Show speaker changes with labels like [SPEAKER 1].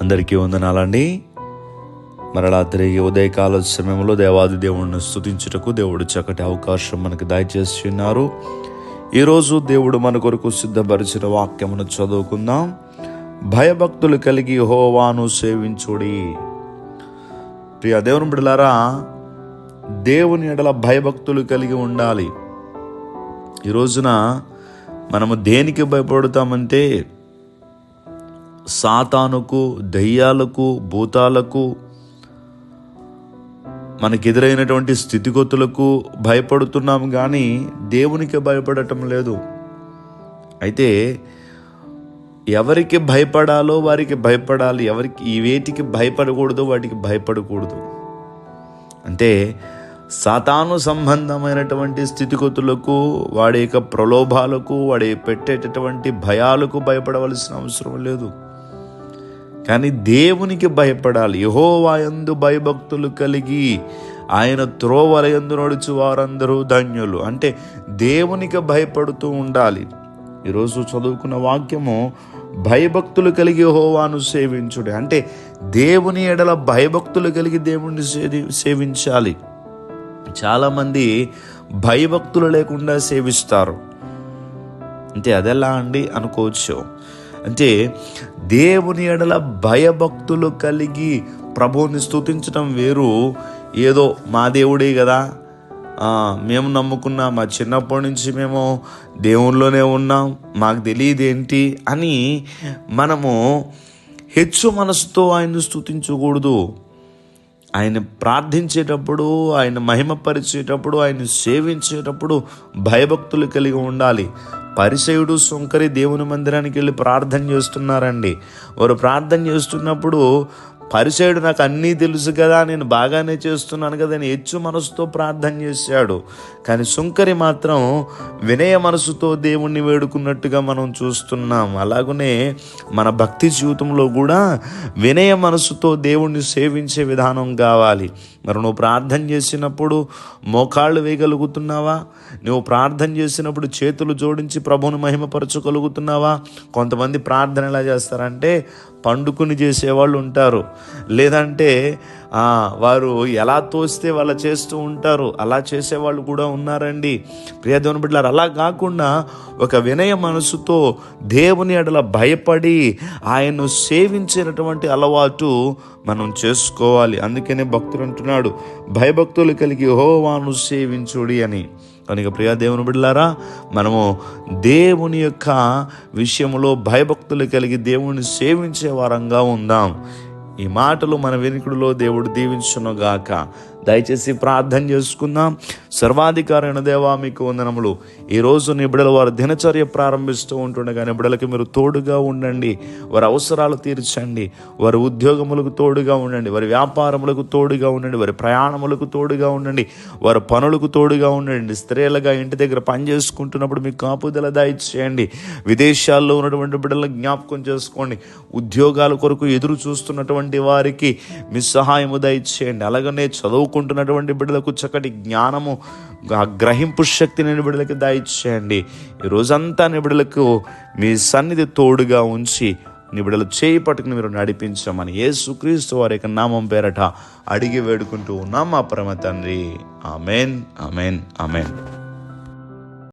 [SPEAKER 1] అందరికీ వందనాలండి. మరలా తిరిగి ఉదయకాల సమయంలో దేవాది దేవుడిని స్తుతించుటకు దేవుడు చక్కటి అవకాశం మనకు దయచేసి ఉన్నారు. ఈరోజు దేవుడు మన కొరకు సిద్ధపరిచిన వాక్యమును చదువుకుందాం. భయభక్తులు కలిగి యెహోవాను సేవించుడి. ప్రియ దేవుని బిడ్డలారా, దేవుని ఎడల భయభక్తులు కలిగి ఉండాలి. ఈ రోజున మనము దేనికి భయపడతామంటే సాతానుకు, దయ్యాలకు, భూతాలకు, మనకెదురైనటువంటి స్థితిగతులకు భయపడుతున్నాం కానీ దేవునికి భయపడటం లేదు. అయితే ఎవరికి భయపడాలో వారికి భయపడాలి, ఎవరికి వేటికి భయపడకూడదో వాటికి భయపడకూడదు. అంటే సాతాను సంబంధమైనటువంటి స్థితిగతులకు, వాడి యొక్క ప్రలోభాలకు, వాడి పెట్టేటటువంటి భయాలకు భయపడవలసిన అవసరం లేదు. కానీ దేవునికి భయపడాలి. యెహోవా యందు భయభక్తులు కలిగి ఆయన త్రోవలయందు నడుచు వారందరూ ధన్యులు. అంటే దేవునికి భయపడుతూ ఉండాలి. ఈరోజు చదువుకున్న వాక్యము భయభక్తులు కలిగి యెహోవాను సేవించుడి. అంటే దేవుని ఎడల భయభక్తులు కలిగి దేవుణ్ణి సేవించాలి. చాలామంది భయభక్తులు లేకుండా సేవిస్తారు. అంటే అదెలా అండి అనుకోవచ్చు. అంటే దేవుని ఎడల భయభక్తులు కలిగి ప్రభువుని స్తుతించడం వేరు. ఏదో మా దేవుడే కదా, మేము నమ్ముకున్నాం, మా చిన్నప్పటి నుంచి మేము దేవునిలోనే ఉన్నాం, మాకు తెలియదేంటి అని మనము హెచ్చు మనసుతో ఆయన్ని స్తుతించకూడదు. ఆయన ప్రార్థించేటప్పుడు, ఆయన మహిమపరిచేటప్పుడు, ఆయన సేవించేటప్పుడు భయభక్తులు కలిగి ఉండాలి. పరిసయుడు, సుంకరి దేవుని మందిరానికి వెళ్ళి ప్రార్థన చేస్తున్నారండి. వారు ప్రార్థన చేస్తున్నప్పుడు పరిసయుడు నాకు అన్నీ తెలుసు కదా, నేను బాగానే చేస్తున్నాను కదా అని హెచ్చు మనసుతో ప్రార్థన చేశాడు. కానీ సుంకరి మాత్రం వినయ మనసుతో దేవుణ్ణి వేడుకున్నట్టుగా మనం చూస్తున్నాం. అలాగనే మన భక్తి జీవితంలో కూడా వినయ మనసుతో దేవుణ్ణి సేవించే విధానం కావాలి. మరి నువ్వు ప్రార్థన చేసినప్పుడు మోకాళ్ళు వేయగలుగుతున్నావా? నువ్వు ప్రార్థన చేసినప్పుడు చేతులు జోడించి ప్రభువుని మహిమపరచగలుగుతున్నావా? కొంతమంది ప్రార్థన ఎలా చేస్తారంటే పండుకుని చేసేవాళ్ళు ఉంటారు, లేదంటే వారు ఎలా తోస్తే వాళ్ళ చేస్తూ ఉంటారు. అలా చేసేవాళ్ళు కూడా ఉన్నారండి. ప్రియ దేవుని బిడ్డలారా, అలా కాకుండా ఒక వినయ మనసుతో దేవుని ఎడల భయపడి ఆయన్ను సేవించేటటువంటి అలవాటు మనం చేసుకోవాలి. అందుకనే భక్తుడు అంటున్నాడు, భయభక్తులు కలిగి యెహోవాను సేవించుడి అని. కనుక ప్రియ దేవుని బిడ్డలారా, మనము దేవుని యొక్క విషయంలో భయభక్తులు కలిగి దేవుని సేవించే వారంగా ఉందాం. ఈ మాటలు మన వెనుకడిలో దేవుడు దీవించునుగాక. దయచేసి ప్రార్థన చేసుకుందాం. సర్వాధికారైన దేవా, మీకు వందనములు. ఈరోజు నీ బిడ్డలు వారి దినచర్య ప్రారంభిస్తూ ఉంటుండగా నీ బిడ్డలకి మీరు తోడుగా ఉండండి. వారి అవసరాలు తీర్చండి. వారి ఉద్యోగములకు తోడుగా ఉండండి. వారి వ్యాపారములకు తోడుగా ఉండండి. వారి ప్రయాణములకు తోడుగా ఉండండి. వారి పనులకు తోడుగా ఉండండి. స్త్రీలుగా ఇంటి దగ్గర పని చేసుకుంటున్నప్పుడు మీకు కాపుదల దయచేయండి. విదేశాల్లో ఉన్నటువంటి బిడ్డలను జ్ఞాపకం చేసుకోండి. ఉద్యోగాల కొరకు ఎదురు చూస్తున్నటువంటి వారికి మీ సహాయము దయచేయండి. అలాగనే చదువుకుంటున్నటువంటి బిడ్డలకు చక్కటి జ్ఞానము, గ్రహింపు శక్తిని బిడ్డలకు దయచేయండి. ఈ రోజంతా నీ బిడ్డలకు మీ సన్నిధి తోడుగా ఉంచి నీ బిడ్డలు చేయి పట్టుకుని మీరు నడిపించమని యేసుక్రీస్తు వారి యొక్క నామం పేరట అడిగి వేడుకుంటూ ఉన్నాం మా పరమ తండ్రి. Amen, amen, amen.